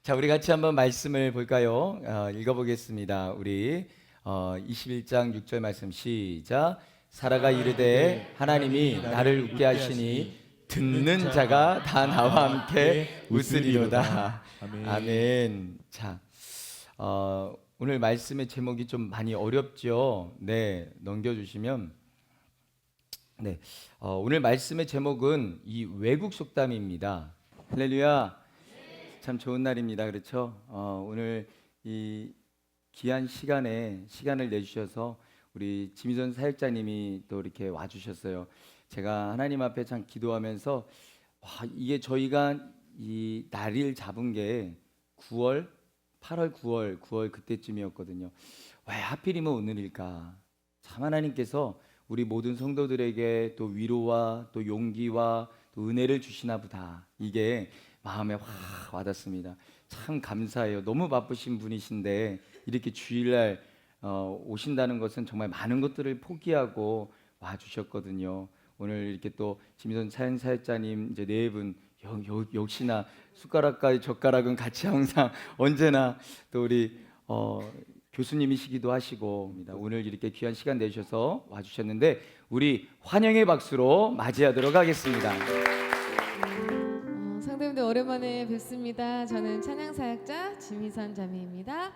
자, 우리 같이 한번 말씀을 볼까요? 읽어보겠습니다. 우리 21장 6절 말씀 시작. 사라가 이르되 하나님이 나를 웃게 하시니 듣는 자가 다 나와 함께 웃으리로다. 아멘. 자, 오늘 말씀의 제목이 좀 많이 어렵죠? 네, 넘겨주시면. 네, 오늘 말씀의 제목은 이 외국 속담입니다. 할렐루야. 참 좋은 날입니다. 그렇죠? 오늘 이 귀한 시간을 내주셔서 우리 지미전 사역자님이 또 이렇게 와주셨어요. 제가 하나님 앞에 참 기도하면서 이게 저희가 이 날을 잡은 게 9월, 8월, 9월 그때쯤이었거든요. 왜 하필이면 오늘일까? 참 하나님께서 우리 모든 성도들에게 또 위로와 또 용기와 또 은혜를 주시나 보다. 이게 마음에 확 와닿습니다. 참 감사해요. 너무 바쁘신 분이신데 이렇게 주일날 오신다는 것은 정말 많은 것들을 포기하고 와주셨거든요. 오늘 이렇게 또 지미선 사역자님 이제 네 분 역시나 숟가락과 젓가락은 같이 항상 언제나 또 우리 교수님이시기도 하시고 오늘 이렇게 귀한 시간 내주셔서 와주셨는데 우리 환영의 박수로 맞이하도록 하겠습니다. 성도님들 오랜만에 뵙습니다. 저는 찬양사역자 지미선 자매입니다.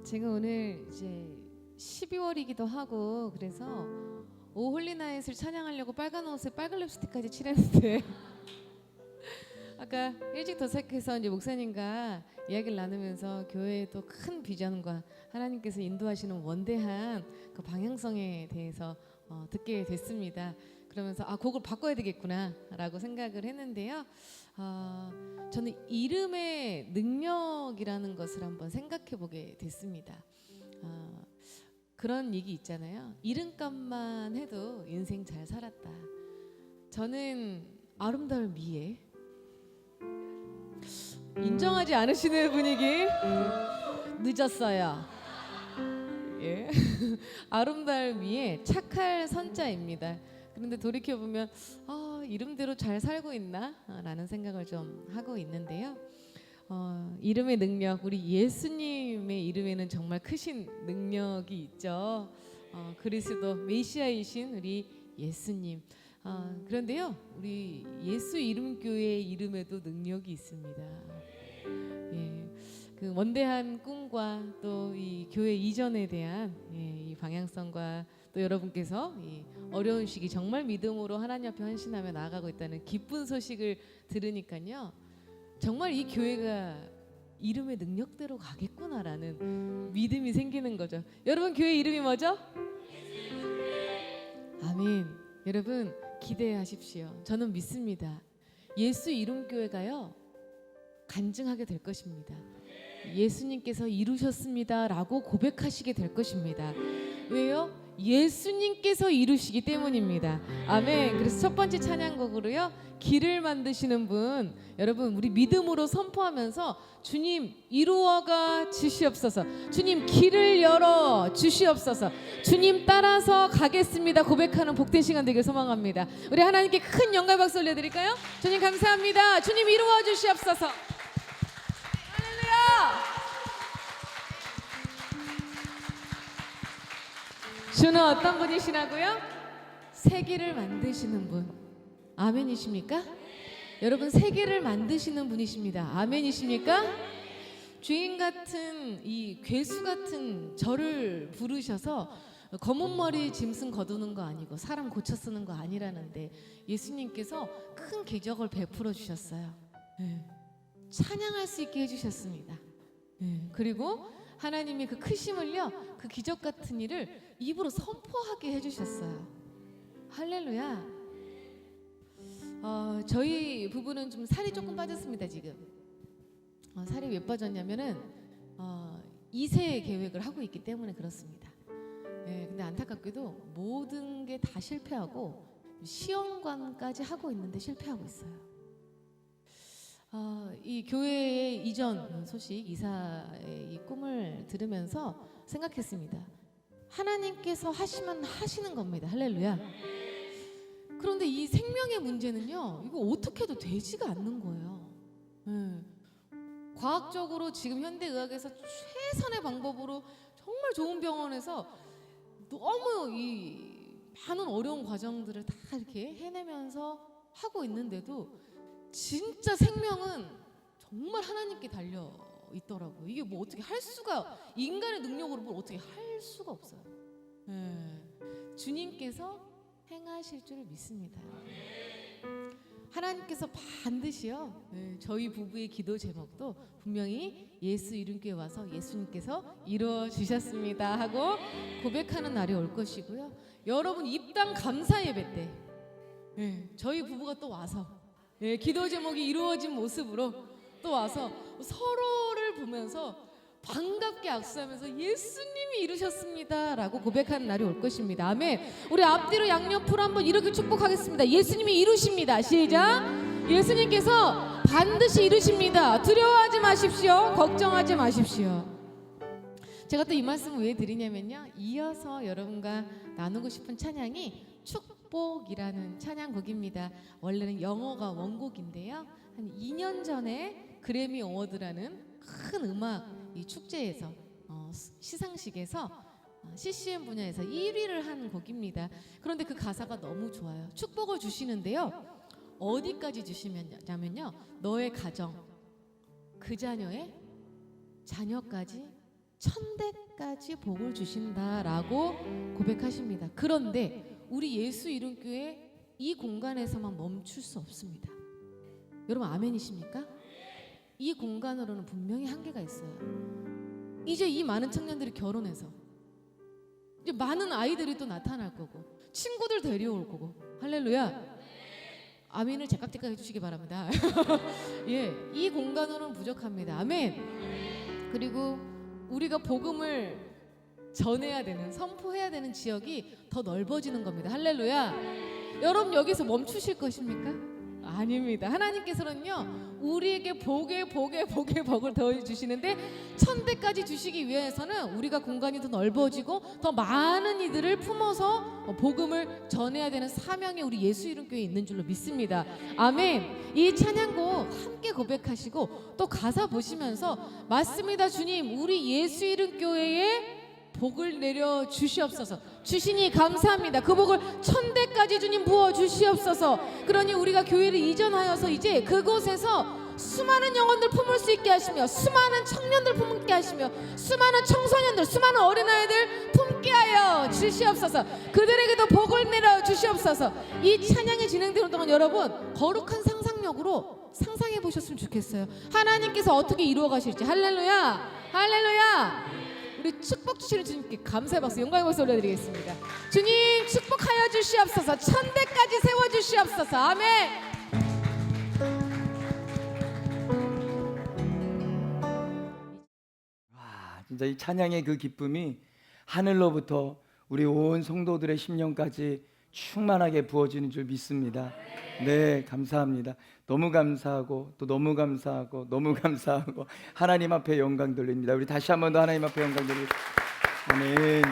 제가 오늘 이제 12월이기도 하고 그래서 오 홀리나잇을 찬양하려고 빨간 옷에 빨간 립스틱까지 칠했는데 아까 일찍 도착해서 이제 목사님과 이야기를 나누면서 교회의 또 큰 비전과 하나님께서 인도하시는 원대한 그 방향성에 대해서 듣게 됐습니다. 그러면서 곡을 바꿔야 되겠구나라고 생각을 했는데요. 저는 이름의 능력이라는 것을 한번 생각해 보게 됐습니다. 그런 얘기 있잖아요. 이름값만 해도 인생 잘 살았다. 저는 아름다울 미에 인정하지 않으시는 분위기 늦었어요. 예. 아름다울 미에 착할 선자입니다. 그런데 돌이켜보면 이름대로 잘 살고 있나? 라는 생각을 좀 하고 있는데요. 이름의 능력, 우리 예수님의 이름에는 정말 크신 능력이 있죠. 그리스도 메시아이신 우리 예수님. 그런데요, 우리 예수 이름교회의 이름에도 능력이 있습니다. 예, 그 원대한 꿈과 또 이 교회 이전에 대한 이 방향성과 또 여러분께서 이 어려운 시기 정말 믿음으로 하나님 앞에 헌신하며 나아가고 있다는 기쁜 소식을 들으니까요, 정말 이 교회가 이름의 능력대로 가겠구나라는 믿음이 생기는 거죠. 여러분 교회 이름이 뭐죠? 아멘. 여러분 기대하십시오. 저는 믿습니다. 예수 이름 교회가요 간증하게 될 것입니다. 예수님께서 이루셨습니다라고 고백하시게 될 것입니다. 왜요? 예수님께서 이루시기 때문입니다. 아멘. 그래서 첫 번째 찬양곡으로요, 길을 만드시는 분, 여러분 우리 믿음으로 선포하면서 주님 이루어가 주시옵소서, 주님 길을 열어 주시옵소서, 주님 따라서 가겠습니다 고백하는 복된 시간 되길 소망합니다. 우리 하나님께 큰 영광 박수 올려드릴까요? 주님 감사합니다. 주님 이루어 주시옵소서. 할렐루야. 주는 어떤 분이시라고요? 세계를 만드시는 분. 아멘이십니까? 여러분 세계를 만드시는 분이십니다. 아멘이십니까? 죄인 같은 이 괴수 같은 저를 부르셔서 검은 머리 짐승 거두는 거 아니고 사람 고쳐 쓰는 거 아니라는데 예수님께서 큰 기적을 베풀어 주셨어요. 네. 찬양할 수 있게 해주셨습니다. 네. 그리고 하나님이 그 크심을요, 그 기적 같은 일을 입으로 선포하게 해주셨어요. 할렐루야. 저희 부부는 좀 살이 조금 빠졌습니다 지금. 살이 왜 빠졌냐면은 2세 계획을 하고 있기 때문에 그렇습니다. 예, 근데 안타깝게도 모든 게 다 실패하고 시험관까지 하고 있는데 실패하고 있어요. 이 교회의 이전 소식, 이사의 이 꿈을 들으면서 생각했습니다. 하나님께서 하시면 하시는 겁니다. 할렐루야. 그런데 이 생명의 문제는요, 이거 어떻게 해도 되지가 않는 거예요. 예. 과학적으로 지금 현대의학에서 최선의 방법으로 정말 좋은 병원에서 너무 이 많은 어려운 과정들을 다 이렇게 해내면서 하고 있는데도 진짜 생명은 정말 하나님께 달려 있더라고요. 이게 뭐 어떻게 할 수가, 인간의 능력으로 뭘 어떻게 할 수가 없어요. 예. 주님께서 행하실 줄 믿습니다. 하나님께서 반드시요, 저희 부부의 기도 제목도 분명히 예수 이름교회 와서 예수님께서 이루어 주셨습니다 하고 고백하는 날이 올 것이고요. 여러분 입당 감사 예배 때 저희 부부가 또 와서 기도 제목이 이루어진 모습으로 또 와서 서로를 보면서 반갑게 악수하면서 예수님이 이루셨습니다 라고 고백하는 날이 올 것입니다. 아멘. 우리 앞뒤로 양옆으로 한번 이렇게 축복하겠습니다. 예수님이 이루십니다. 시작. 예수님께서 반드시 이루십니다. 두려워하지 마십시오. 걱정하지 마십시오. 제가 또 이 말씀을 왜 드리냐면요, 이어서 여러분과 나누고 싶은 찬양이 축복이라는 찬양곡입니다. 원래는 영어가 원곡인데요, 한 2년 전에 그래미 어워드라는 큰 음악 이 축제에서 시상식에서 CCM 분야에서 1위를 한 곡입니다. 그런데 그 가사가 너무 좋아요. 축복을 주시는데요, 어디까지 주시냐면요, 너의 가정, 그 자녀의 자녀까지 천대까지 복을 주신다라고 고백하십니다. 그런데 우리 예수 이름교회 이 공간에서만 멈출 수 없습니다. 여러분 아멘이십니까? 이 공간으로는 분명히 한계가 있어요. 이제 이 많은 청년들이 결혼해서 이제 많은 아이들이 또 나타날 거고 친구들 데려올 거고, 할렐루야. 아멘을 제깍제깍 해주시기 바랍니다. 예, 이 공간으로는 부족합니다. 아멘. 그리고 우리가 복음을 전해야 되는, 선포해야 되는 지역이 더 넓어지는 겁니다. 할렐루야. 여러분 여기서 멈추실 것입니까? 아닙니다. 하나님께서는요, 우리에게 복을 더해주시는데 천대까지 주시기 위해서는 우리가 공간이 더 넓어지고 더 많은 이들을 품어서 복음을 전해야 되는 사명이 우리 예수 이름교회에 있는 줄로 믿습니다. 아멘. 이 찬양곡 함께 고백하시고 또 가사 보시면서 맞습니다 주님, 우리 예수 이름교회에 복을 내려 주시옵소서. 주시니 감사합니다. 그 복을 천대까지 주님 부어 주시옵소서. 그러니 우리가 교회를 이전하여서 이제 그곳에서 수많은 영혼들 품을 수 있게 하시며, 수많은 청년들 품게 하시며, 수많은 청소년들, 수많은 어린아이들 품게 하여 주시옵소서. 그들에게도 복을 내려 주시옵소서. 이 찬양이 진행되는 동안 여러분 거룩한 상상력으로 상상해 보셨으면 좋겠어요. 하나님께서 어떻게 이루어 가실지. 할렐루야. 할렐루야. 우리 축복 주시는 주님께 감사의 박수, 영광의 박수 올려드리겠습니다. 주님 축복하여 주시옵소서. 천대까지 세워 주시옵소서. 아멘. 와, 진짜 이 찬양의 그 기쁨이 하늘로부터 우리 온 성도들의 심령까지 충만하게 부어지는 줄 믿습니다. 네, 감사합니다. 너무 감사하고 또 너무 감사하고 너무 감사하고 하나님 앞에 영광 돌립니다. 우리 다시 한 번 더 하나님 앞에 영광 돌리고, 아멘.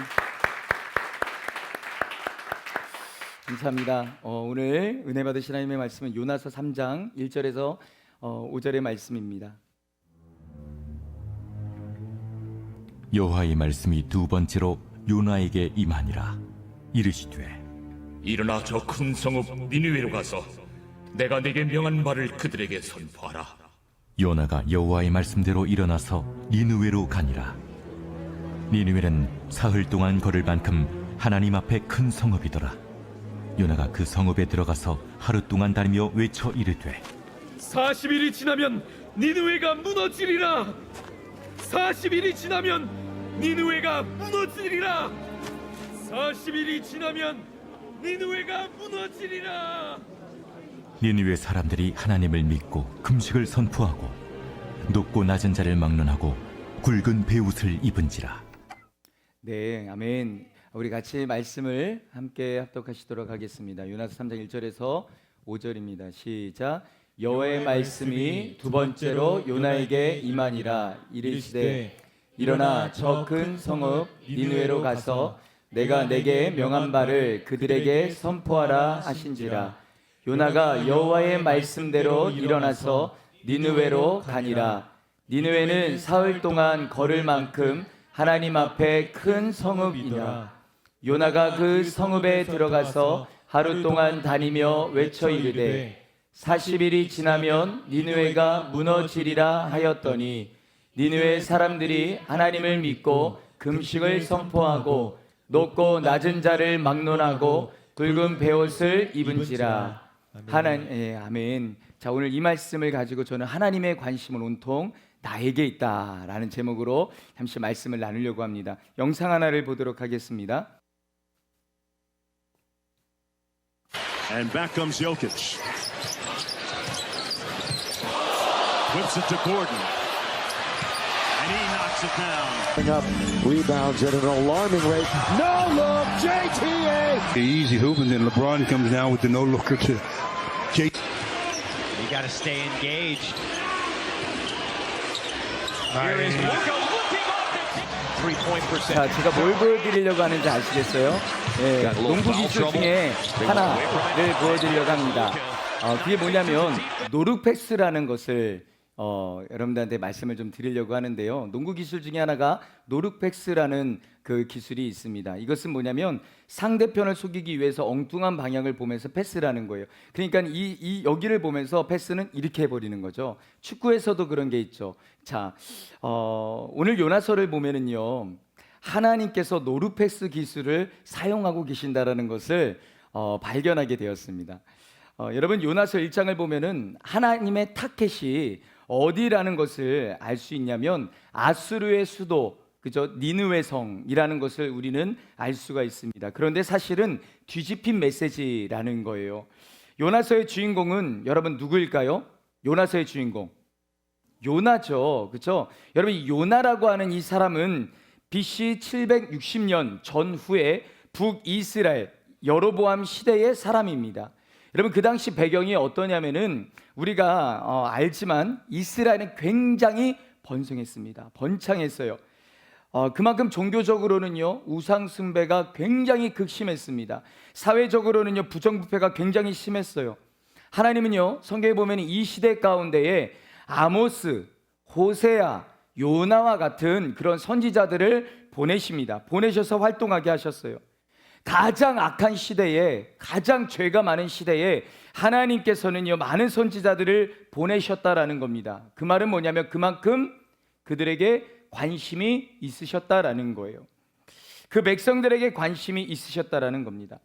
감사합니다. 오늘 은혜 받으신 하나님의 말씀은 요나서 3장 1절에서 5절의 말씀입니다. 여호와의 말씀이 두 번째로 요나에게 임하니라. 이르시되 일어나 저 큰 성읍 니느웨로 가서 내가 네게 명한 말을 그들에게 선포하라. 요나가 여호와의 말씀대로 일어나서 니느웨로 가니라. 니느웨는 사흘 동안 걸을 만큼 하나님 앞에 큰 성읍이더라. 요나가 그 성읍에 들어가서 하루 동안 다니며 외쳐 이르되 40일이 지나면 니느웨가 무너지리라. 40일이 지나면 니느웨가 무너지리라. 40일이 지나면 니느웨가 무너지리라. 니느웨 사람들이 하나님을 믿고 금식을 선포하고 높고 낮은 자를 막론하고 굵은 베옷을 입은지라. 네, 아멘. 우리 같이 말씀을 함께 합독하시도록 하겠습니다. 요나서 3장 1절에서 5절입니다. 시작. 여호와의 말씀이 두 번째로 요나에게 임하니라. 이르시되 일어나 저 큰 성읍 니느웨로 가서 내가 내게 명한 바를 그들에게 선포하라 하신지라. 요나가 여호와의 말씀대로 일어나서 니느웨로 가니라. 니느웨는 사흘 동안 걸을 만큼 하나님 앞에 큰 성읍이라. 요나가 그 성읍에 들어가서 하루 동안 다니며 외쳐 이르되 40일이 지나면 니느웨가 무너지리라 하였더니 니느웨 사람들이 하나님을 믿고 금식을 선포하고 높고 낮은 자를 막론하고 붉은 베옷을 입은지라. 아멘. 자, 오늘 이 말씀을 가지고 저는 하나님의 관심은 온통 나에게 있다라는 제목으로 잠시 말씀을 나누려고 합니다. 영상 하나를 보도록 하겠습니다. And back comes Jokic. Whips it to Gordon. And he knocks it down. Up rebounds at an alarming rate. No look, JTA. Easy hoop, and then LeBron comes down with the no looker to Jay. You got to stay engaged. Here is Luka looking off the three-point 자, percentage. 제가 뭘 보여드리려고 하는지 아시겠어요? 예, 농구 기술 중에 하나를 보여드리려고 합니다. 그게 뭐냐면 노루 패스라는 것을 여러분들한테 말씀을 좀 드리려고 하는데요. 농구 기술 중에 하나가 노루 패스라는 그 기술이 있습니다. 이것은 뭐냐면 상대편을 속이기 위해서 엉뚱한 방향을 보면서 패스라는 거예요. 그러니까 이 여기를 보면서 패스는 이렇게 해버리는 거죠. 축구에서도 그런 게 있죠. 자, 오늘 요나서를 보면은요, 하나님께서 노루 패스 기술을 사용하고 계신다라는 것을 발견하게 되었습니다. 여러분 요나서 1장을 보면은 하나님의 타켓이 어디라는 것을 알 수 있냐면 아수르의 수도, 그죠? 니느웨 성이라는 것을 우리는 알 수가 있습니다. 그런데 사실은 뒤집힌 메시지라는 거예요. 요나서의 주인공은 여러분 누구일까요? 요나서의 주인공 요나죠, 그렇죠? 여러분 이 요나라고 하는 이 사람은 BC 760년 전후에 북이스라엘 여로보암 시대의 사람입니다. 여러분 그 당시 배경이 어떠냐면은 우리가 알지만 이스라엘은 굉장히 번성했습니다. 번창했어요. 그만큼 종교적으로는요 우상 숭배가 굉장히 극심했습니다. 사회적으로는요 부정부패가 굉장히 심했어요. 하나님은요 성경에 보면 이 시대 가운데에 아모스, 호세아, 요나와 같은 그런 선지자들을 보내십니다. 보내셔서 활동하게 하셨어요. 가장 악한 시대에, 가장 죄가 많은 시대에 하나님께서는요 많은 선지자들을 보내셨다라는 겁니다. 그 말은 뭐냐면 그만큼 그들에게 관심이 있으셨다라는 거예요. 그 백성들에게 관심이 있으셨다라는 겁니다.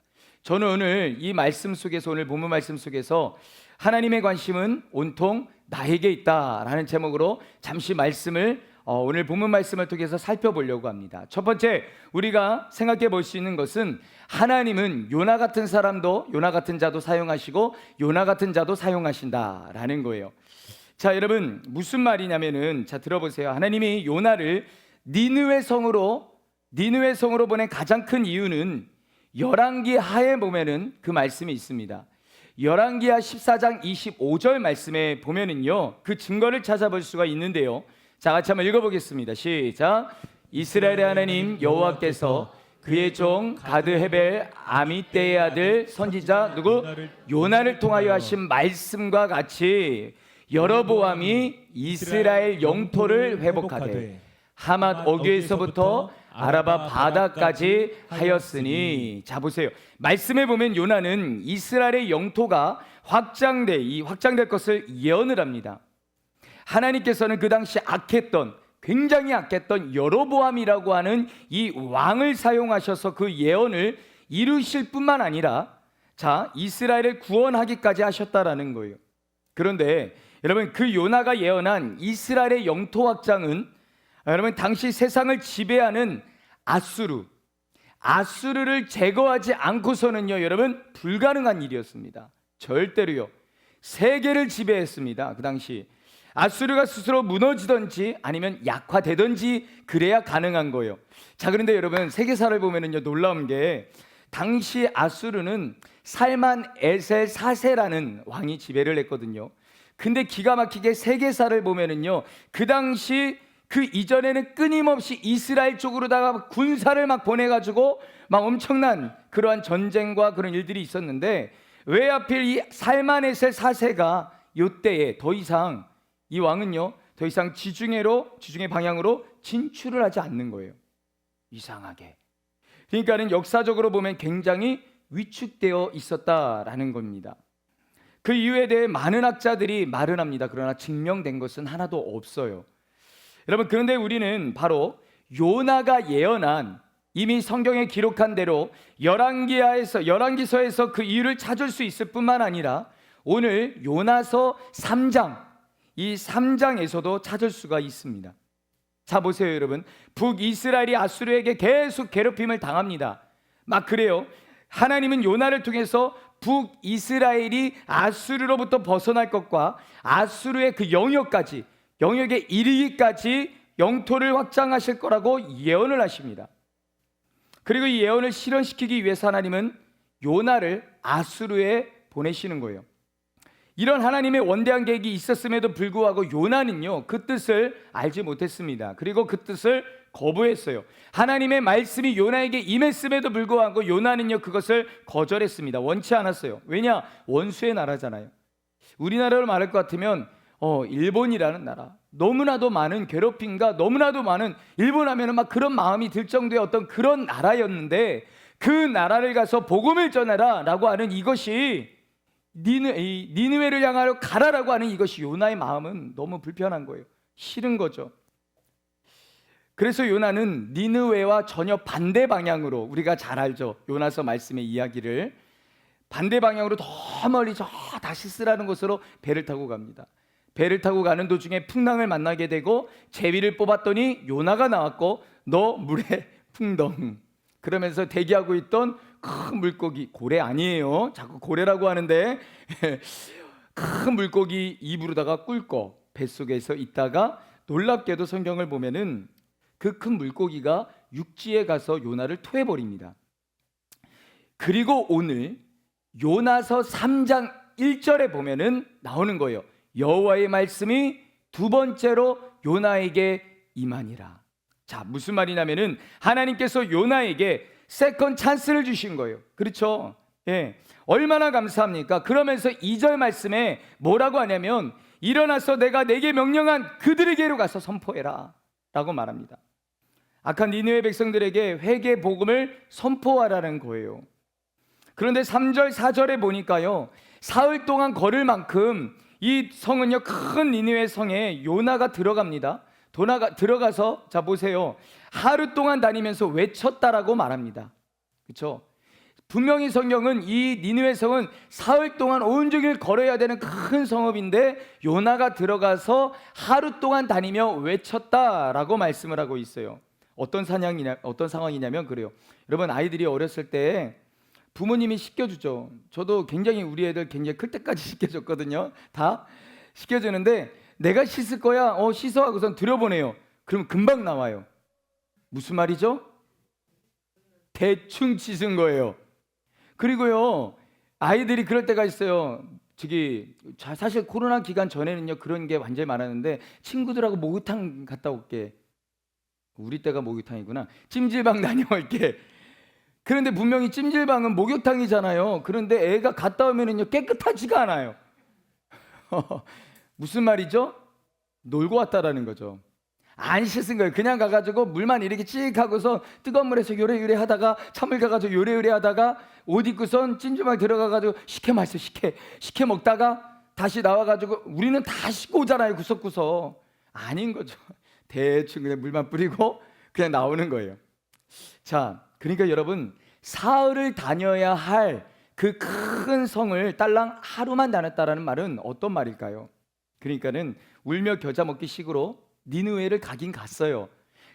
저는 오늘 이 말씀 속에서, 오늘 본문 말씀 속에서 하나님의 관심은 온통 나에게 있다라는 제목으로 잠시 말씀을 오늘 본문 말씀을 통해서 살펴보려고 합니다. 첫 번째 우리가 생각해 볼 수 있는 것은 하나님은 요나 같은 사람도, 요나 같은 자도 사용하시고 요나 같은 자도 사용하신다라는 거예요. 자, 여러분 무슨 말이냐면은, 자 들어보세요. 하나님이 요나를 니느웨 성으로 보낸 가장 큰 이유는 열왕기 하에 보면은 그 말씀이 있습니다. 열왕기하 14장 25절 말씀에 보면은요 그 증거를 찾아볼 수가 있는데요. 자, 같이 한번 읽어보겠습니다. 시작. 이스라엘의 하나님 여호와께서 그의 종 가드 헤벨 아미떼의 아들 선지자 누구? 요나를 통하여 하신 말씀과 같이 여로보암이 이스라엘 영토를 회복하되 하맛 어귀에서부터 아라바 바다까지 하였으니. 자 보세요. 말씀에 보면 요나는 이스라엘의 영토가 확장될 것을 예언을 합니다. 하나님께서는 그 당시 굉장히 악했던 여로보암이라고 하는 이 왕을 사용하셔서 그 예언을 이루실 뿐만 아니라 자 이스라엘을 구원하기까지 하셨다라는 거예요. 그런데 여러분 그 요나가 예언한 이스라엘의 영토 확장은 여러분 당시 세상을 지배하는 아수르를 제거하지 않고서는요 여러분 불가능한 일이었습니다. 절대로요. 세계를 지배했습니다. 그 당시 아수르가 스스로 무너지든지 아니면 약화되든지 그래야 가능한 거예요. 자, 그런데 여러분 세계사를 보면은요 놀라운 게 당시 아수르는 살만 에셀 4세라는 왕이 지배를 했거든요. 근데 기가 막히게 세계사를 보면은요 그 당시 그 이전에는 끊임없이 이스라엘 쪽으로다가 군사를 막 보내가지고 막 엄청난 그러한 전쟁과 그런 일들이 있었는데 왜 하필 이 살마네셀 4세가 이때에 더 이상 이 왕은요 더 이상 지중해 방향으로 진출을 하지 않는 거예요. 이상하게. 그러니까는 역사적으로 보면 굉장히 위축되어 있었다라는 겁니다. 그 이유에 대해 많은 학자들이 말을 합니다. 그러나 증명된 것은 하나도 없어요. 여러분, 그런데 우리는 바로 요나가 예언한, 이미 성경에 기록한 대로 열왕기서에서 그 이유를 찾을 수 있을 뿐만 아니라 오늘 요나서 3장, 이 3장에서도 찾을 수가 있습니다. 자, 보세요 여러분. 북이스라엘이 아수르에게 계속 괴롭힘을 당합니다. 막 그래요. 하나님은 요나를 통해서 북이스라엘이 아수르로부터 벗어날 것과 아수르의 그 영역에 이르기까지 영토를 확장하실 거라고 예언을 하십니다. 그리고 이 예언을 실현시키기 위해서 하나님은 요나를 아수르에 보내시는 거예요. 이런 하나님의 원대한 계획이 있었음에도 불구하고 요나는요 그 뜻을 알지 못했습니다. 그리고 그 뜻을 거부했어요. 하나님의 말씀이 요나에게 임했음에도 불구하고 요나는요 그것을 거절했습니다. 원치 않았어요. 왜냐? 원수의 나라잖아요. 우리나라로 말할 것 같으면 일본이라는 나라, 너무나도 많은 괴롭힘과 너무나도 많은, 일본 하면은 막 그런 마음이 들 정도의 어떤 그런 나라였는데 그 나라를 가서 복음을 전해라 라고 하는 이것이 니느웨를 향하여 가라라고 하는 이것이 요나의 마음은 너무 불편한 거예요. 싫은 거죠. 그래서 요나는 니느웨와 전혀 반대 방향으로, 우리가 잘 알죠, 요나서 말씀의 이야기를 반대 방향으로 더 멀리 저 다시스라는 곳으로 배를 타고 갑니다. 배를 타고 가는 도중에 풍랑을 만나게 되고 제비를 뽑았더니 요나가 나왔고 너 물에 풍덩, 그러면서 대기하고 있던 큰 물고기, 고래 아니에요, 자꾸 고래라고 하는데 큰 물고기 입으로다가 꿇고 뱃속에서 있다가 놀랍게도 성경을 보면은 그 큰 물고기가 육지에 가서 요나를 토해버립니다. 그리고 오늘 요나서 3장 1절에 보면은 나오는 거예요. 여호와의 말씀이 두 번째로 요나에게 임하니라. 자, 무슨 말이냐면은 하나님께서 요나에게 세컨 찬스를 주신 거예요. 그렇죠? 예. 얼마나 감사합니까? 그러면서 2절 말씀에 뭐라고 하냐면 일어나서 내가 내게 명령한 그들에게로 가서 선포해라 라고 말합니다. 악한 니느웨 백성들에게 회개 복음을 선포하라는 거예요. 그런데 3절 4절에 보니까요 사흘 동안 걸을 만큼 이 성은요 큰 니느웨 성에 요나가 들어갑니다. 들어가서 자 보세요, 하루 동안 다니면서 외쳤다라고 말합니다. 그렇죠? 분명히 성경은 이 니느웨 성은 사흘 동안 온종일 걸어야 되는 큰 성읍인데 요나가 들어가서 하루 동안 다니며 외쳤다라고 말씀을 하고 있어요. 어떤 상황이냐면 그래요. 여러분, 아이들이 어렸을 때 부모님이 씻겨주죠. 저도 굉장히 우리 애들 굉장히 클 때까지 씻겨줬거든요. 다 씻겨주는데 내가 씻을 거야, 씻어 하고선 들여보내요. 그럼 금방 나와요. 무슨 말이죠? 대충 씻은 거예요. 그리고요 아이들이 그럴 때가 있어요. 사실 코로나 기간 전에는요 그런 게 완전히 많았는데 친구들하고 목욕탕 갔다 올게, 우리 때가 목욕탕이구나, 찜질방 다녀올게. 그런데 분명히 찜질방은 목욕탕이잖아요. 그런데 애가 갔다 오면은요 깨끗하지가 않아요. 무슨 말이죠? 놀고 왔다라는 거죠. 안 씻은 거예요. 그냥 가가지고 물만 이렇게 찍 하고서 뜨거운 물에서 요래요래 하다가 찬물 가가지고 요래요래 하다가 옷 입고선 찜질방 들어가가지고 식혜 마셔, 식혜 먹다가 다시 나와가지고 우리는 다 씻고 오잖아요, 구석구석. 아닌 거죠. 대충 그냥 물만 뿌리고 그냥 나오는 거예요. 자, 그러니까 여러분, 사흘을 다녀야 할 그 큰 성을 딸랑 하루만 다녔다라는 말은 어떤 말일까요? 그러니까는 울며 겨자 먹기 식으로 니느웨를 가긴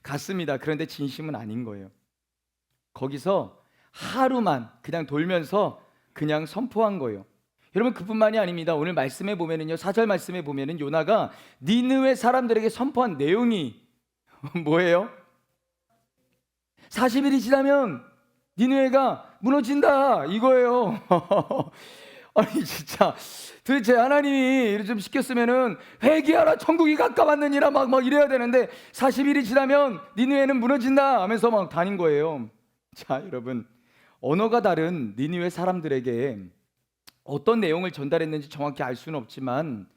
갔습니다. 그런데 진심은 아닌 거예요. 거기서 하루만 그냥 돌면서 그냥 선포한 거예요. 여러분, 그뿐만이 아닙니다. 오늘 말씀에 보면은요, 4절 말씀에 보면은 요나가 니느웨 사람들에게 선포한 내용이 뭐예요? 40일이 지나면 니느웨가 무너진다 이거예요. 아니 진짜 도대체 하나님이 이렇게 좀 시켰으면은 회개하라 천국이 가까웠느니라 막 이래야 되는데 40일이 지나면 니느웨는 무너진다 하면서 막 다닌 거예요. 자 여러분, 언어가 다른 니느웨 사람들에게 어떤 내용을 전달했는지 정확히 알 수는 없지만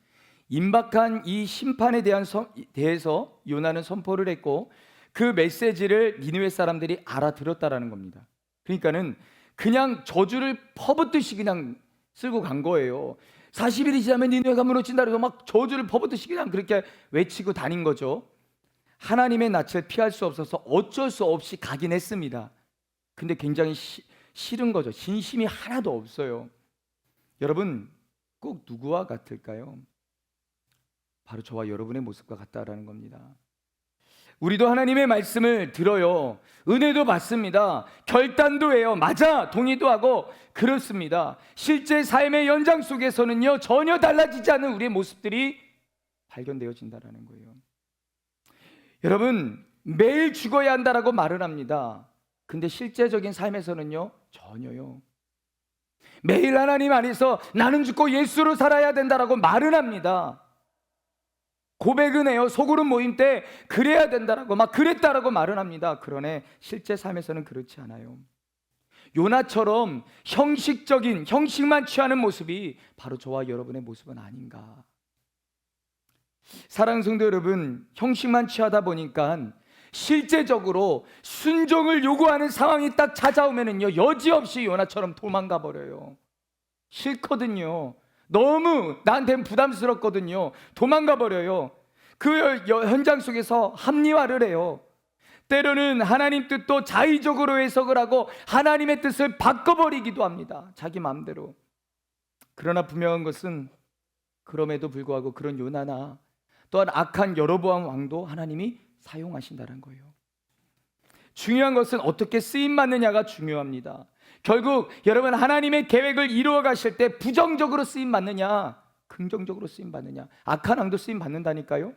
임박한 이 심판에 대해서 요나는 선포를 했고 그 메시지를 니느웨 사람들이 알아들었다라는 겁니다. 그러니까는 그냥 저주를 퍼붓듯이 그냥 쓸고 간 거예요. 40일이 지나면 니느웨가 무너진다 그래서 막 저주를 퍼붓듯이 그냥 그렇게 외치고 다닌 거죠. 하나님의 낯을 피할 수 없어서 어쩔 수 없이 가긴 했습니다. 근데 굉장히 싫은 거죠. 진심이 하나도 없어요. 여러분, 꼭 누구와 같을까요? 바로 저와 여러분의 모습과 같다라는 겁니다. 우리도 하나님의 말씀을 들어요. 은혜도 받습니다. 결단도 해요. 맞아, 동의도 하고 그렇습니다. 실제 삶의 연장 속에서는요, 전혀 달라지지 않는 우리의 모습들이 발견되어진다라는 거예요. 여러분, 매일 죽어야 한다라고 말을 합니다. 근데 실제적인 삶에서는요, 전혀요. 매일 하나님 안에서 나는 죽고 예수로 살아야 된다라고 말은 합니다. 고백은 해요. 소그룹 모임 때 그래야 된다라고 막 그랬다라고 말은 합니다. 그러나 실제 삶에서는 그렇지 않아요. 요나처럼 형식만 취하는 모습이 바로 저와 여러분의 모습은 아닌가. 사랑하는 성도 여러분, 형식만 취하다 보니까 실제적으로 순종을 요구하는 상황이 딱 찾아오면은요, 여지없이 요나처럼 도망가 버려요. 싫거든요. 너무 나한테는 부담스럽거든요. 도망가 버려요. 그 현장 속에서 합리화를 해요. 때로는 하나님 뜻도 자의적으로 해석을 하고 하나님의 뜻을 바꿔버리기도 합니다. 자기 마음대로. 그러나 분명한 것은 그럼에도 불구하고 그런 요나나 또한 악한 여로보암 왕도 하나님이 사용하신다는 거예요. 중요한 것은 어떻게 쓰임받느냐가 중요합니다. 결국 여러분, 하나님의 계획을 이루어 가실 때 부정적으로 쓰임받느냐 긍정적으로 쓰임받느냐. 악한 왕도 쓰임받는다니까요.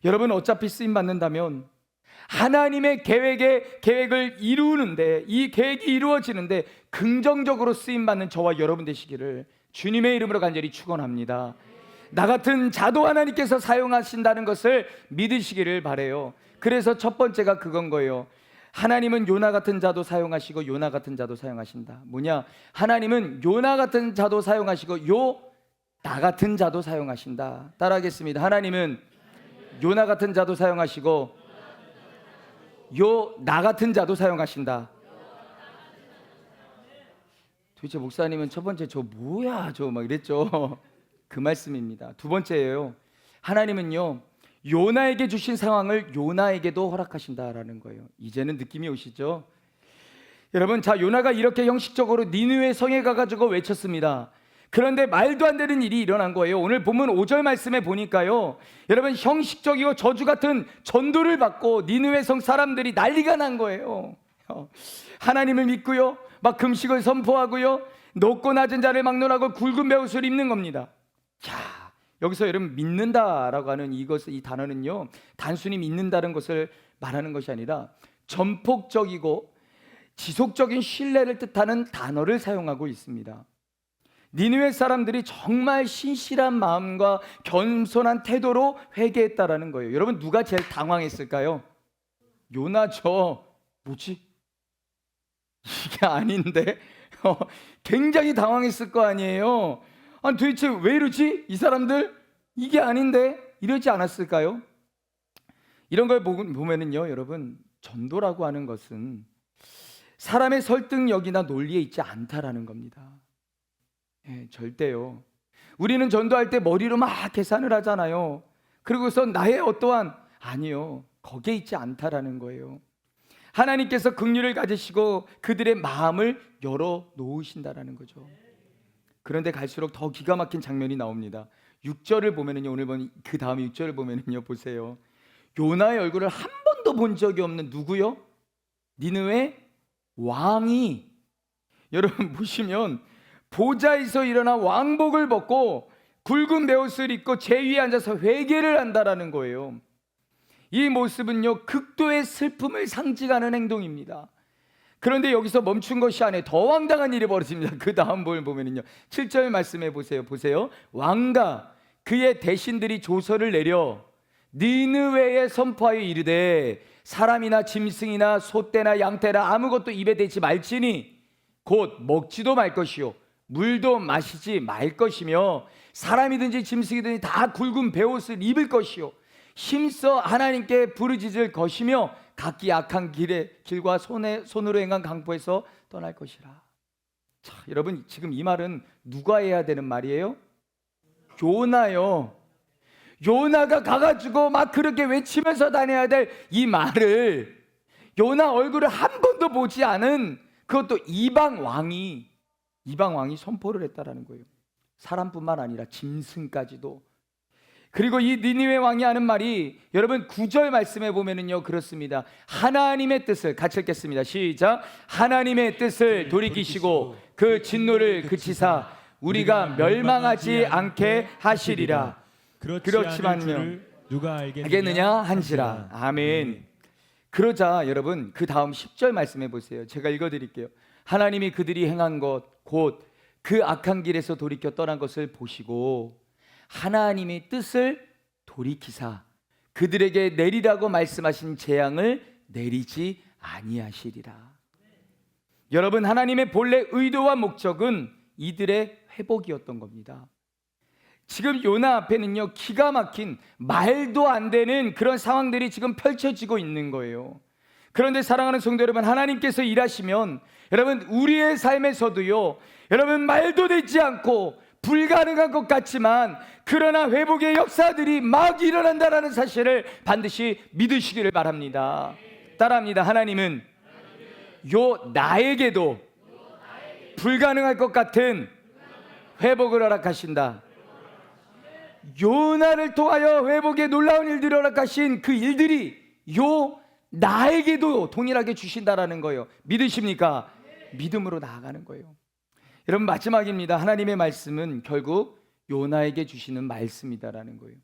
여러분, 어차피 쓰임받는다면 하나님의 계획을 이루는데, 이 계획이 이루어지는데 긍정적으로 쓰임받는 저와 여러분 되시기를 주님의 이름으로 간절히 축원합니다. 나 같은 자도 하나님께서 사용하신다는 것을 믿으시기를 바라요. 그래서 첫 번째가 그건 거예요. 하나님은 요나 같은 자도 사용하시고 요나 같은 자도 사용하신다. 뭐냐? 하나님은 요나 같은 자도 사용하시고 나 같은 자도 사용하신다. 따라하겠습니다. 하나님은 요나 같은 자도 사용하시고 나 같은 자도 사용하신다. 도대체 목사님은 첫 번째 저 뭐야 저 막 이랬죠. 그 말씀입니다. 두 번째예요. 하나님은요, 요나에게 주신 상황을 요나에게도 허락하신다라는 거예요. 이제는 느낌이 오시죠? 여러분, 자, 요나가 이렇게 형식적으로 니느웨 성에 가가지고 외쳤습니다. 그런데 말도 안 되는 일이 일어난 거예요. 오늘 본문 5절 말씀에 보니까요, 여러분, 형식적이고 저주 같은 전도를 받고 니느웨 성 사람들이 난리가 난 거예요. 하나님을 믿고요, 막 금식을 선포하고요, 높고 낮은 자를 막론하고 굵은 베옷을 입는 겁니다. 자, 여기서 여러분, 믿는다라고 하는 이 단어는요, 단순히 믿는다는 것을 말하는 것이 아니라 전폭적이고 지속적인 신뢰를 뜻하는 단어를 사용하고 있습니다. 니느웨 사람들이 정말 신실한 마음과 겸손한 태도로 회개했다라는 거예요. 여러분, 누가 제일 당황했을까요? 요나죠. 뭐지? 이게 아닌데? 굉장히 당황했을 거 아니에요. 아니, 도대체 왜 이러지? 이 사람들 이게 아닌데? 이러지 않았을까요? 이런 걸 보면은요, 여러분, 전도라고 하는 것은 사람의 설득력이나 논리에 있지 않다라는 겁니다. 절대요. 우리는 전도할 때 머리로 막 계산을 하잖아요. 그리고서 나의 어떠한 아니요, 거기에 있지 않다라는 거예요. 하나님께서 긍휼을 가지시고 그들의 마음을 열어 놓으신다라는 거죠. 그런데 갈수록 더 기가 막힌 장면이 나옵니다. 6절을 보면은요, 오늘 본 그 다음에 6절을 보면은요, 보세요. 요나의 얼굴을 한 번도 본 적이 없는 누구요? 니느웨 왕이, 여러분 보시면 보좌에서 일어나 왕복을 벗고 굵은 베옷을 입고 제 위에 앉아서 회개를 한다라는 거예요. 이 모습은요, 극도의 슬픔을 상징하는 행동입니다. 그런데 여기서 멈춘 것이 아니에요. 더 황당한 일이 벌어집니다. 그 다음 볼 보면은요, 7절 말씀해 보세요. 보세요. 왕과 그의 대신들이 조서를 내려 니느웨에 선포하여 이르되 사람이나 짐승이나 소떼나 양떼나 아무것도 입에 대지 말지니 곧 먹지도 말 것이요 물도 마시지 말 것이며 사람이든지 짐승이든지 다 굵은 베옷을 입을 것이요 힘써 하나님께 부르짖을 것이며 각기 악한 길과 손으로 행한 강포에서 떠날 것이라. 자, 여러분, 지금 이 말은 누가 해야 되는 말이에요? 요나요. 요나가 가가지고 막 그렇게 외치면서 다녀야 될 이 말을 요나 얼굴을 한 번도 보지 않은 그것도 이방 왕이 선포를 했다라는 거예요. 사람뿐만 아니라 짐승까지도. 그리고 이 니느웨 왕이 하는 말이 여러분 9절 말씀해 보면은요 그렇습니다. 하나님의 뜻을 같이 읽겠습니다. 시작. 하나님의 뜻을 돌이키시고 그 진노를 그치사 우리가 멸망하지 않게 하시리라. 그렇지만요 누가 알겠느냐 한지라. 아멘. 그러자 여러분 그 다음 10절 말씀해 보세요. 제가 읽어드릴게요. 하나님이 그들이 행한 것 곧 그 악한 길에서 돌이켜 떠난 것을 보시고 하나님의 뜻을 돌이키사 그들에게 내리라고 말씀하신 재앙을 내리지 아니하시리라. 여러분, 하나님의 본래 의도와 목적은 이들의 회복이었던 겁니다. 지금 요나 앞에는요 기가 막힌 말도 안 되는 그런 상황들이 지금 펼쳐지고 있는 거예요. 그런데 사랑하는 성도 여러분, 하나님께서 일하시면 여러분 우리의 삶에서도요 여러분 말도 되지 않고 불가능한 것 같지만 그러나 회복의 역사들이 막 일어난다라는 사실을 반드시 믿으시기를 바랍니다. 따라합니다. 하나님은 나에게도 불가능할 것 같은 회복을 허락하신다. 요나를 통하여 회복의 놀라운 일들을 허락하신 그 일들이 나에게도 동일하게 주신다라는 거예요. 믿으십니까? 믿음으로 나아가는 거예요. 여러분, 마지막입니다. 하나님의 말씀은 결국 요나에게 주시는 말씀이다라는 거예요.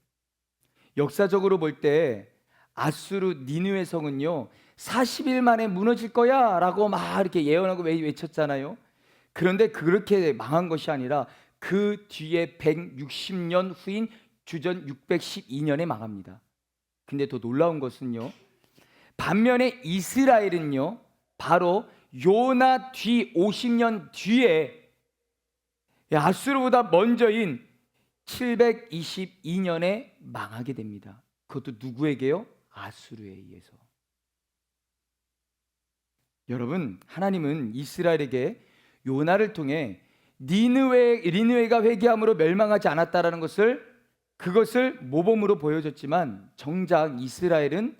역사적으로 볼 때 아수르 니느웨 성은요 40일 만에 무너질 거야 라고 막 이렇게 예언하고 외쳤잖아요. 그런데 그렇게 망한 것이 아니라 그 뒤에 160년 후인 주전 612년에 망합니다. 근데 더 놀라운 것은요, 반면에 이스라엘은요 바로 요나 뒤 50년 뒤에 아수르보다 먼저인 722년에 망하게 됩니다. 그것도 누구에게요? 아수르에 의해서. 여러분, 하나님은 이스라엘에게 요나를 통해 니느웨가 회개함으로 멸망하지 않았다라는 그것을 모범으로 보여줬지만 정작 이스라엘은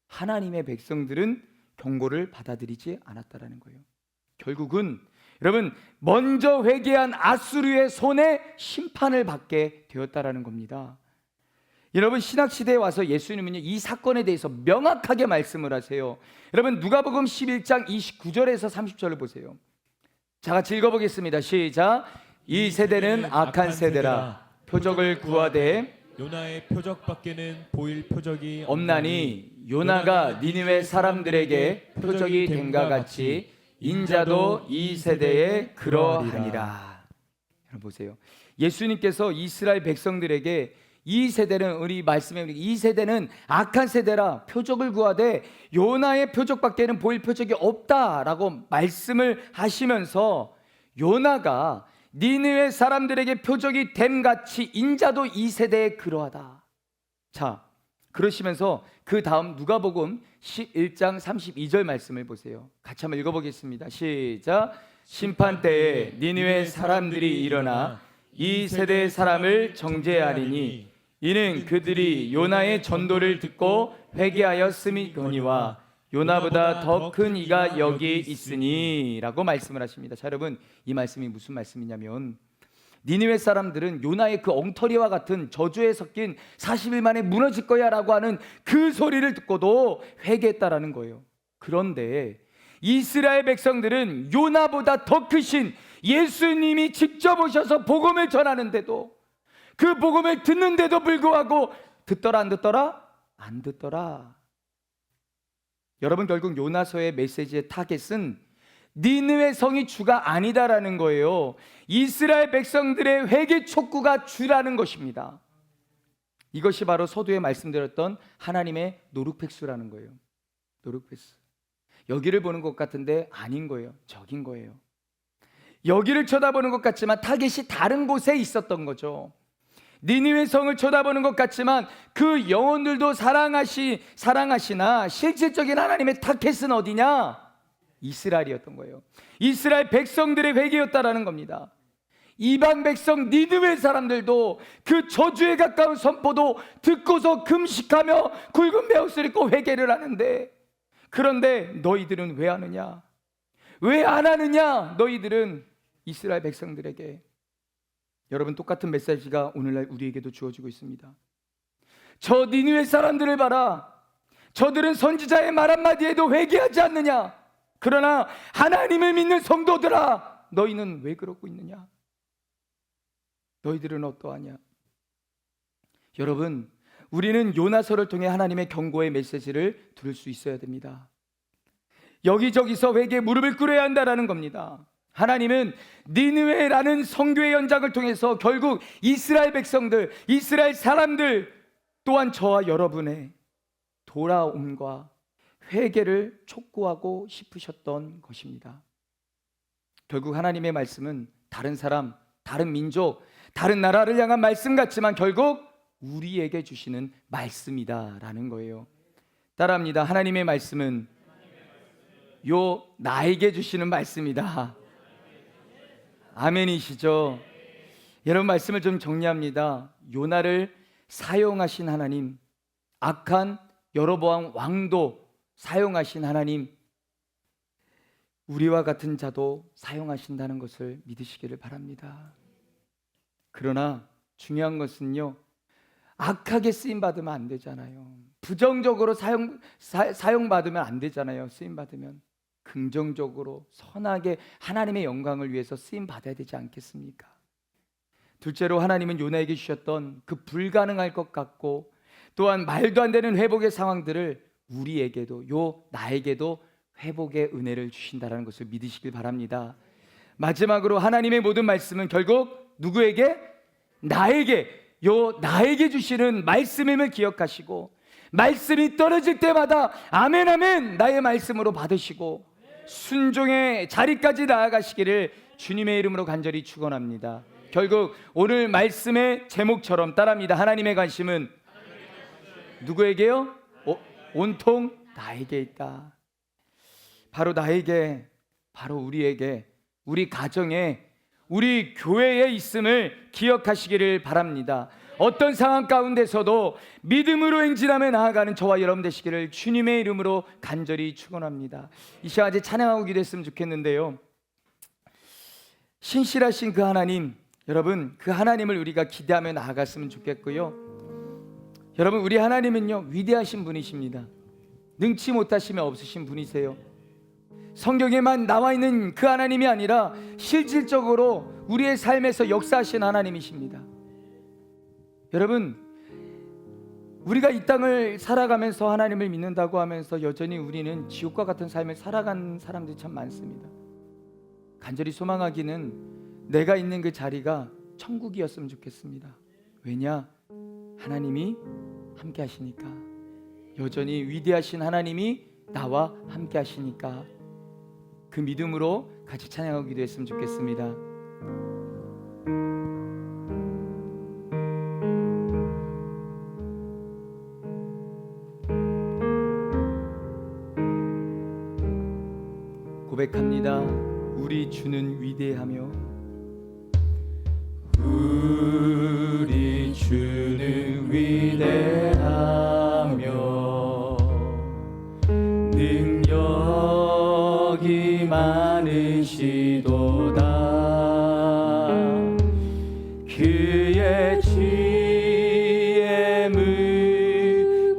하나님의 백성들은 경고를 받아들이지 않았다라는 거예요. 결국은 여러분 먼저 회개한 아수르의 손에 심판을 받게 되었다라는 겁니다. 여러분, 신학시대에 와서 예수님은요 이 사건에 대해서 명확하게 말씀을 하세요. 여러분, 누가복음 11장 29절에서 30절을 보세요. 자, 같이 읽어보겠습니다. 시작. 이 세대는 악한 세대라 표적을 구하되 요나의 표적밖에는 보일 표적이 없나니 요나가 니느웨 사람들에게 표적이 된가 같이 인자도 이 세대에 그러하니라. 여러분 보세요. 예수님께서 이스라엘 백성들에게 이 세대는 우리 말씀에 이 세대는 악한 세대라 표적을 구하되 요나의 표적밖에는 보일 표적이 없다라고 말씀을 하시면서 요나가 니느웨 사람들에게 표적이 됨 같이 인자도 이 세대에 그러하다. 자, 그러시면서 그 다음 누가복음 11장 32절 말씀을 보세요. 같이 한번 읽어보겠습니다. 시작. 심판 때에 니느웨 사람들이 일어나 이 세대의 사람을 정죄하리니 이는 그들이 요나의 전도를 듣고 회개하였음이거니와 요나보다 더 큰 이가 여기 있으니 라고 말씀을 하십니다. 자, 여러분, 이 말씀이 무슨 말씀이냐면 니느웨 사람들은 요나의 그 엉터리와 같은 저주에 섞인 40일 만에 무너질 거야 라고 하는 그 소리를 듣고도 회개했다라는 거예요. 그런데 이스라엘 백성들은 요나보다 더 크신 예수님이 직접 오셔서 복음을 전하는데도 그 복음을 듣는데도 불구하고 듣더라 안 듣더라? 안 듣더라. 여러분, 결국 요나서의 메시지의 타겟은 니느웨 성이 주가 아니다라는 거예요. 이스라엘 백성들의 회개 촉구가 주라는 것입니다. 이것이 바로 서두에 말씀드렸던 하나님의 노룩백수라는 거예요. 노룩백수. 여기를 보는 것 같은데 아닌 거예요. 저긴 거예요. 여기를 쳐다보는 것 같지만 타겟이 다른 곳에 있었던 거죠. 니느웨 성을 쳐다보는 것 같지만 그 영혼들도 사랑하시나 실질적인 하나님의 타겟은 어디냐? 이스라엘이었던 거예요. 이스라엘 백성들의 회개였다라는 겁니다. 이방 백성 니느웨 사람들도 그 저주에 가까운 선포도 듣고서 금식하며 굵은 베옷을 입고 회개를 하는데, 그런데 너희들은 왜 하느냐? 왜 안 하느냐? 너희들은 이스라엘 백성들에게. 여러분, 똑같은 메시지가 오늘날 우리에게도 주어지고 있습니다. 저 니느웨 사람들을 봐라. 저들은 선지자의 말 한마디에도 회개하지 않느냐? 그러나 하나님을 믿는 성도들아, 너희는 왜 그러고 있느냐? 너희들은 어떠하냐? 여러분, 우리는 요나서를 통해 하나님의 경고의 메시지를 들을 수 있어야 됩니다. 여기저기서 회개에 무릎을 꿇어야 한다는 겁니다. 하나님은 니느웨라는 선교의 연장을 통해서 결국 이스라엘 백성들, 이스라엘 사람들 또한 저와 여러분의 돌아옴과 회개를 촉구하고 싶으셨던 것입니다. 결국 하나님의 말씀은 다른 사람, 다른 민족, 다른 나라를 향한 말씀 같지만 결국 우리에게 주시는 말씀이다라는 거예요. 따라합니다. 하나님의 말씀은 나에게 주시는 말씀이다. 아멘이시죠? 여러분, 말씀을 좀 정리합니다. 요나를 사용하신 하나님, 악한 여로보암 왕도 사용하신 하나님, 우리와 같은 자도 사용하신다는 것을 믿으시기를 바랍니다. 그러나 중요한 것은요, 악하게 쓰임받으면 안 되잖아요. 부정적으로 사용받으면 안 되잖아요. 쓰임받으면 긍정적으로 선하게 하나님의 영광을 위해서 쓰임받아야 되지 않겠습니까? 둘째로, 하나님은 요나에게 주셨던 그 불가능할 것 같고 또한 말도 안 되는 회복의 상황들을 우리에게도, 나에게도 회복의 은혜를 주신다는 것을 믿으시길 바랍니다. 마지막으로, 하나님의 모든 말씀은 결국 누구에게? 나에게 주시는 말씀임을 기억하시고, 말씀이 떨어질 때마다 아멘 아멘 나의 말씀으로 받으시고 순종의 자리까지 나아가시기를 주님의 이름으로 간절히 축원합니다. 결국 오늘 말씀의 제목처럼 따라합니다. 하나님의 관심은 누구에게요? 온통 나에게 있다. 바로 나에게, 바로 우리에게, 우리 가정에, 우리 교회에 있음을 기억하시기를 바랍니다. 어떤 상황 가운데서도 믿음으로 행진하며 나아가는 저와 여러분 되시기를 주님의 이름으로 간절히 축원합니다. 이 시간에 찬양하고 기도했으면 좋겠는데요, 신실하신 그 하나님, 여러분, 그 하나님을 우리가 기대하며 나아갔으면 좋겠고요. 여러분, 우리 하나님은요, 위대하신 분이십니다. 능치 못하시면 없으신 분이세요. 성경에만 나와 있는 그 하나님이 아니라 실질적으로 우리의 삶에서 역사하신 하나님이십니다. 여러분, 우리가 이 땅을 살아가면서 하나님을 믿는다고 하면서 여전히 우리는 지옥과 같은 삶을 살아간 사람들이 참 많습니다. 간절히 소망하기는 내가 있는 그 자리가 천국이었으면 좋겠습니다. 왜냐? 하나님이 함께 하시니까. 여전히 위대하신 하나님이 나와 함께 하시니까. 그 믿음으로 같이 찬양하고 기도했으면 좋겠습니다. 고백합니다. 우리 주는 위대하며, 우리 주는 위대하며 능력이 많으시도다. 그의 지혜를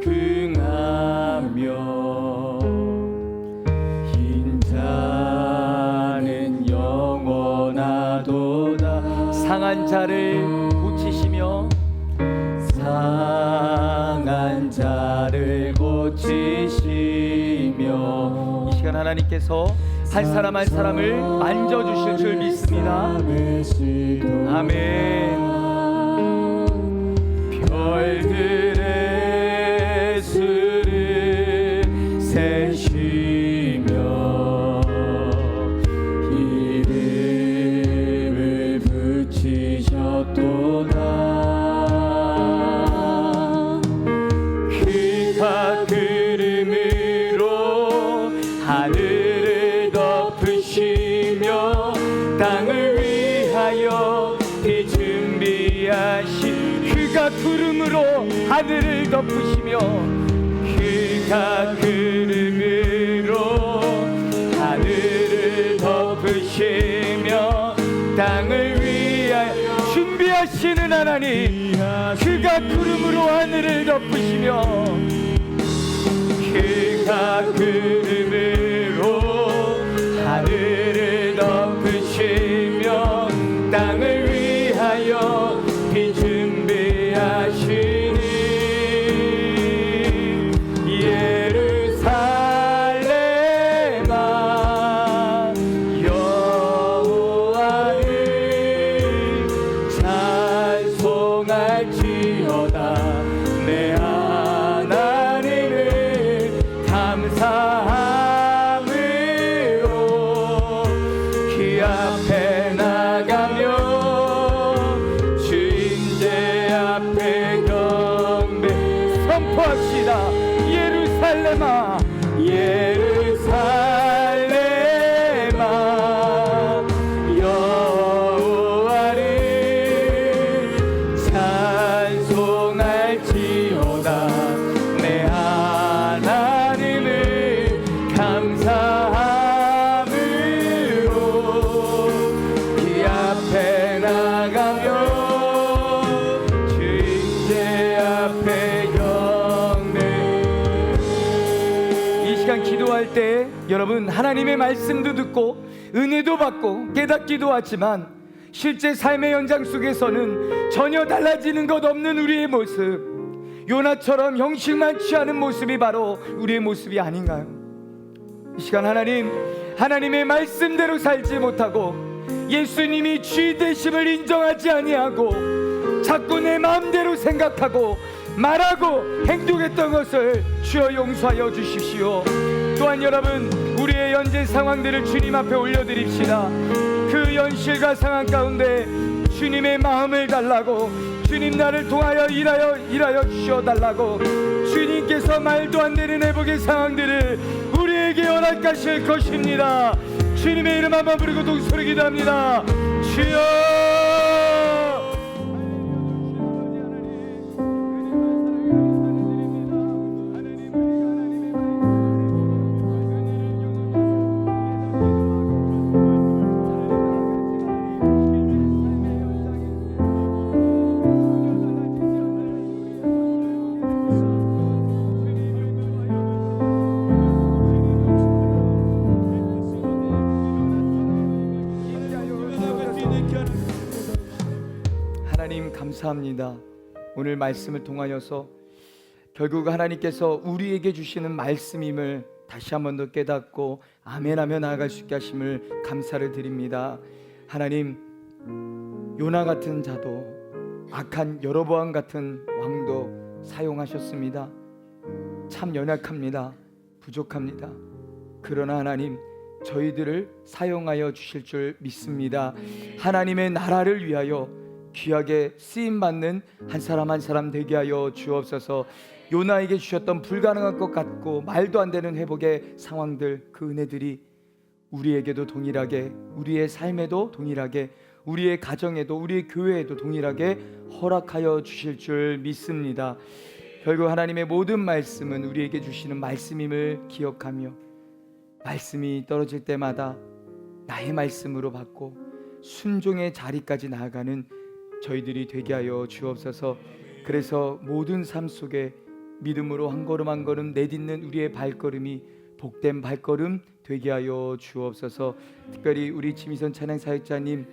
긍하며 인자는 영원하도다. 상한 자를 고치시며, 상한 자를 고치시며 시간 하나님께서 한 사람 한 사람을 만져주실 줄 믿습니다. 아멘. 별들의 수를 세시며 이름을 붙이셨도다. 그가 구름으로 하늘을 덮으시며 땅을 위하여 비 준비하신 그가 구름으로 하늘을 덮으시며 그가 구름으로 하늘을 덮으시며 땅을 위하여 준비하시는 하나님 그가 구름으로 하늘을 덮으시며 그가 구름으로 하늘을 덮으시며 땅을 위하여 비 준비하시니 예루살렘아 여호와를 찬송할지어다. 내 하나님을 감사함으로 그 앞에 나가며 주인제 앞에 경배 선포합시다. 예루살렘아 예루살렘아 여호와를 찬송할지어다. 내 하나님을 감사함으로 그 앞에 나가며 주인제 앞에 경배. 이 시간 기도할 때 여러분 하나님의 말씀도 듣고 은혜도 받고 깨닫기도 하지만 실제 삶의 현장 속에서는 전혀 달라지는 것 없는 우리의 모습, 요나처럼 형식만 취하는 모습이 바로 우리의 모습이 아닌가요? 이 시간 하나님의 말씀대로 살지 못하고 예수님이 주인 되심을 인정하지 아니하고 자꾸 내 마음대로 생각하고 말하고 행동했던 것을 주여 용서하여 주십시오. 또한 여러분 우리의 현재 상황들을 주님 앞에 올려드립시다. 그 현실과 상황 가운데 주님의 마음을 달라고, 주님 나를 통하여 일하여 주셔달라고, 주님께서 말도 안 되는 회복의 상황들을 우리에게 허락하실 것입니다. 주님의 이름 한번 부르고 동소리 기도합니다. 주여. 하나님 감사합니다. 오늘 말씀을 통하여서 결국 하나님께서 우리에게 주시는 말씀임을 다시 한 번 더 깨닫고 아멘하며 나아갈 수 있게 하심을 감사를 드립니다. 하나님, 요나 같은 자도 악한 여로보암 같은 왕도 사용하셨습니다. 참 연약합니다. 부족합니다. 그러나 하나님, 저희들을 사용하여 주실 줄 믿습니다. 하나님의 나라를 위하여 귀하게 쓰임받는 한 사람 한 사람 되게 하여 주옵소서. 요나에게 주셨던 불가능한 것 같고 말도 안 되는 회복의 상황들, 그 은혜들이 우리에게도 동일하게, 우리의 삶에도 동일하게, 우리의 가정에도, 우리의 교회에도 동일하게 허락하여 주실 줄 믿습니다. 결국 하나님의 모든 말씀은 우리에게 주시는 말씀임을 기억하며 말씀이 떨어질 때마다 나의 말씀으로 받고 순종의 자리까지 나아가는 저희들이 되게 하여 주옵소서. 그래서 모든 삶 속에 믿음으로 한 걸음 한 걸음 내딛는 우리의 발걸음이 복된 발걸음 되게 하여 주옵소서. 특별히 우리 지미선 찬양 사역자님,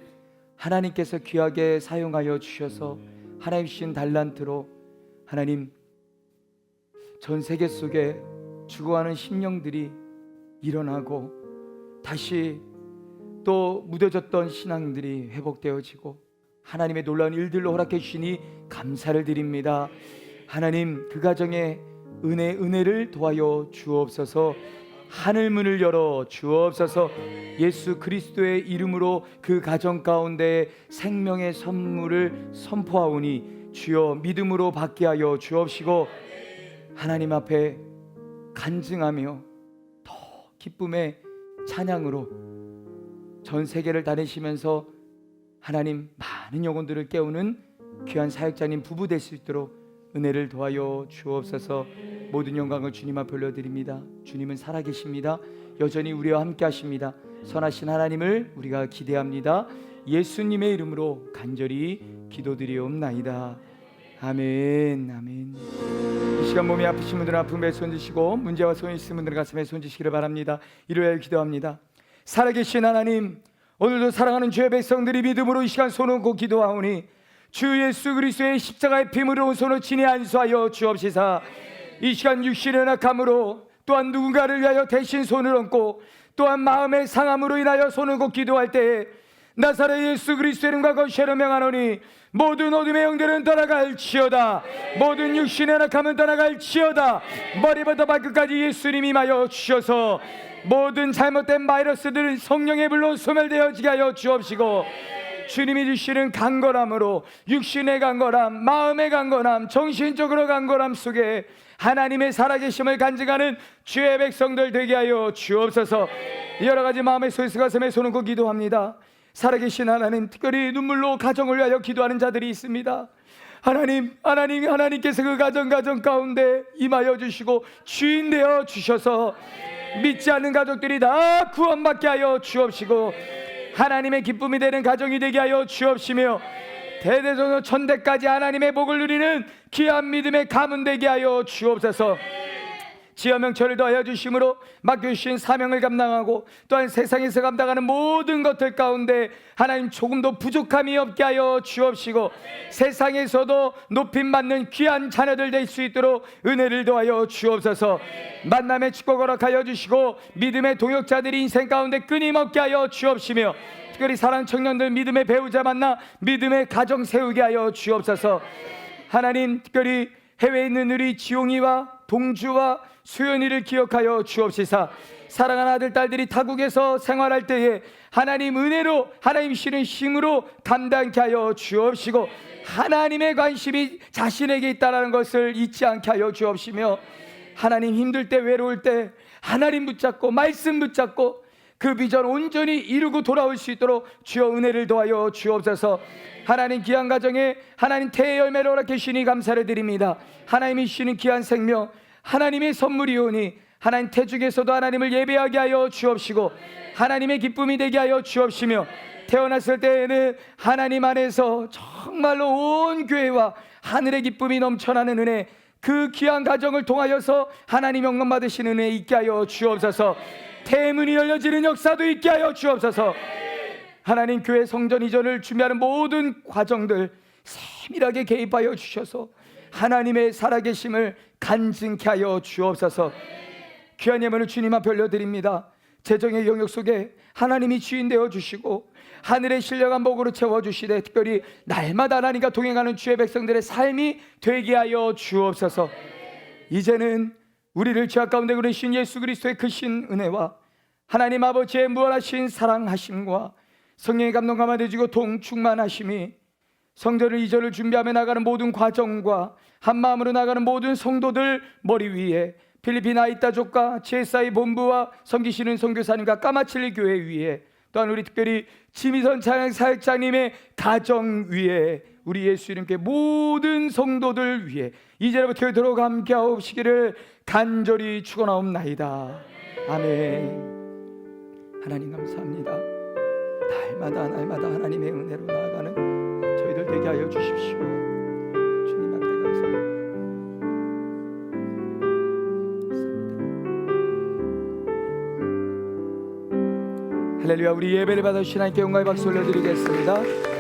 하나님께서 귀하게 사용하여 주셔서 하나님 주신 달란트로 하나님 전 세계 속에 죽어가는 심령들이 일어나고 다시 또 무뎌졌던 신앙들이 회복되어지고 하나님의 놀라운 일들로 허락해 주시니 감사를 드립니다. 하나님, 그 가정에 은혜를 도와여 주옵소서. 하늘 문을 열어 주옵소서. 예수 그리스도의 이름으로 그 가정 가운데 생명의 선물을 선포하오니 주여 믿음으로 받게 하여 주옵시고, 하나님 앞에 간증하며 더 기쁨의 찬양으로 전 세계를 다니시면서 하나님 많은 영혼들을 깨우는 귀한 사역자님 부부 될 수 있도록 은혜를 도와여 주옵소서. 모든 영광을 주님 앞에 올려드립니다. 주님은 살아계십니다. 여전히 우리와 함께 하십니다. 선하신 하나님을 우리가 기대합니다. 예수님의 이름으로 간절히 기도드리옵나이다. 아멘. 아멘. 이 시간 몸이 아프신 분들은 아픔에 손드시고 문제와 소원이 있으신 분들은 가슴에 손드시기를 바랍니다. 이루어야 기도합니다. 살아계신 하나님, 오늘도 사랑하는 주의 백성들이 믿음으로 이 시간 손 얹고 기도하오니 주 예수 그리스도의 십자가의 피물로 온 손을 친히 안수하여 주옵시사. 이 시간 육신의 낙함으로 또한 누군가를 위하여 대신 손을 얹고 또한 마음의 상함으로 인하여 손을 얹고 기도할 때에 나사렛 예수 그리스도의 이름과 거룩하여 명하노니 모든 어둠의 영들은 떠나갈지어다. 모든 육신의 낙함은 떠나갈지어다. 머리부터 발끝까지 예수님 임하여 주셔서 모든 잘못된 바이러스들은 성령의 불로 소멸되어지게 하여 주옵시고, 주님이 주시는 강건함으로 육신의 강건함, 마음의 강건함, 정신적으로 강건함 속에 하나님의 살아계심을 간증하는 주의 백성들 되게 하여 주옵소서. 여러 가지 마음의 소리스 가슴에 손 얹고 기도합니다. 살아계신 하나님, 특별히 눈물로 가정을 위하여 기도하는 자들이 있습니다. 하나님께서 그 가정 가운데 임하여 주시고 주인 되어 주셔서 믿지 않는 가족들이 다 구원받게 하여 주옵시고, 하나님의 기쁨이 되는 가정이 되게 하여 주옵시며, 대대손손 천대까지 하나님의 복을 누리는 귀한 믿음의 가문 되게 하여 주옵소서. 지어 명철을 더하여 주심으로 맡겨주신 사명을 감당하고 또한 세상에서 감당하는 모든 것들 가운데 하나님 조금도 부족함이 없게 하여 주옵시고, 세상에서도 높임받는 귀한 자녀들 될 수 있도록 은혜를 더하여 주옵소서. 만남의 축복 허락하여 주시고 믿음의 동역자들이 인생 가운데 끊임없게 하여 주옵시며, 특별히 사랑 청년들 믿음의 배우자 만나 믿음의 가정 세우게 하여 주옵소서. 하나님, 특별히 해외에 있는 우리 지용이와 동주와 수연이를 기억하여 주옵시사. 사랑하는 아들 딸들이 타국에서 생활할 때에 하나님 은혜로, 하나님 주시는 힘으로 감당케 하여 주옵시고, 하나님의 관심이 자신에게 있다는 것을 잊지 않게 하여 주옵시며, 하나님 힘들 때, 외로울 때 하나님 붙잡고 말씀 붙잡고 그 비전 온전히 이루고 돌아올 수 있도록 주여 은혜를 더하여 주옵소서. 하나님 귀한 가정에 하나님 태의 열매를 허락해 주시니 감사를 드립니다. 하나님이 주시는 귀한 생명, 하나님의 선물이오니 하나님 태중에서도 하나님을 예배하게 하여 주옵시고 하나님의 기쁨이 되게 하여 주옵시며, 태어났을 때에는 하나님 안에서 정말로 온 교회와 하늘의 기쁨이 넘쳐나는 은혜, 그 귀한 가정을 통하여서 하나님 영광 받으시는 은혜 있게 하여 주옵소서. 태문이 열려지는 역사도 있게 하여 주옵소서. 하나님 교회 성전 이전을 준비하는 모든 과정들 세밀하게 개입하여 주셔서 하나님의 살아계심을 간증케 하여 주옵소서. 귀한 예물을 주님 앞에 올려드립니다. 재정의 영역 속에 하나님이 주인 되어 주시고 하늘의 신령한 복으로 채워주시되, 특별히 날마다 하나님과 동행하는 주의 백성들의 삶이 되게 하여 주옵소서. 이제는 우리를 죄악 가운데 그리신 예수 그리스도의 크신 은혜와 하나님 아버지의 무한하신 사랑하심과 성령의 감동 감화되어지고 동충만하심이 성전을 이전을 준비하며 나가는 모든 과정과 한마음으로 나가는 모든 성도들 머리 위에, 필리핀 아이따족과 제사의 본부와 섬기시는 선교사님과 까마칠리 교회 위에, 또한 우리 특별히 지미선 찬양 사역자님의 가정 위에, 우리 예수 이름께 모든 성도들 위에 이제부터 그토록 함께하옵시기를 간절히 축원하옵나이다. 아멘. 하나님 감사합니다. 날마다 하나님의 은혜로 나아가는 저희들 되게 하여 주십시오. 주님 앞에 감사합니다. 할렐루야. 우리 예배를 받아주신 하나님께 영광의 박수 올려드리겠습니다.